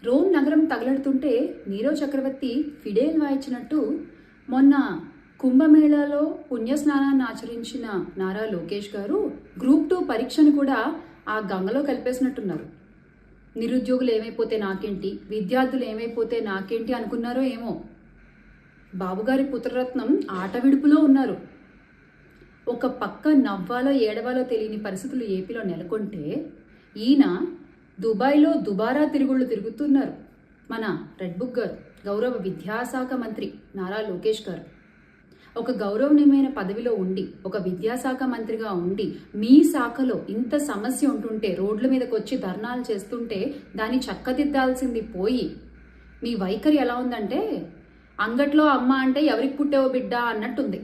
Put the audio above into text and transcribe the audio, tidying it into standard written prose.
Rome నగరం తగలడుతుంటే నీరవ్ చక్రవర్తి fiddle వాయించినట్టు మొన్న కుంభమేళాలో పుణ్యస్నానాన్ని ఆచరించిన నారా లోకేష్ గారు గ్రూప్ 2 పరీక్షను కూడా ఆ గంగలో కలిపేసినట్టున్నారు. నిరుద్యోగులు ఏమైపోతే నాకేంటి, విద్యార్థులు ఏమైపోతే నాకేంటి అనుకున్నారో ఏమో. బాబుగారి పుత్రరత్నం ఆట విడుపులో ఉన్నారు. ఒక పక్క నవ్వాలో ఏడవాలో తెలియని పరిస్థితులు ఏపీలో నెలకొంటే ఈయన దుబాయ్లో దుబారా తిరుగుళ్ళు తిరుగుతున్నారు. మన రెడ్ బుక్ గారు, గౌరవ విద్యాశాఖ మంత్రి నారా లోకేష్ గారు ఒక గౌరవనీయమైన పదవిలో ఉండి, ఒక విద్యాశాఖ మంత్రిగా ఉండి, మీ శాఖలో ఇంత సమస్య ఉంటుంటే రోడ్ల మీదకి వచ్చి ధర్నాలు చేస్తుంటే దాన్ని చక్కదిద్దాల్సింది పోయి మీ వైఖరి ఎలా ఉందంటే అంగట్లో అమ్మ అంటే ఎవరికి పుట్టావో బిడ్డ అన్నట్టుంది.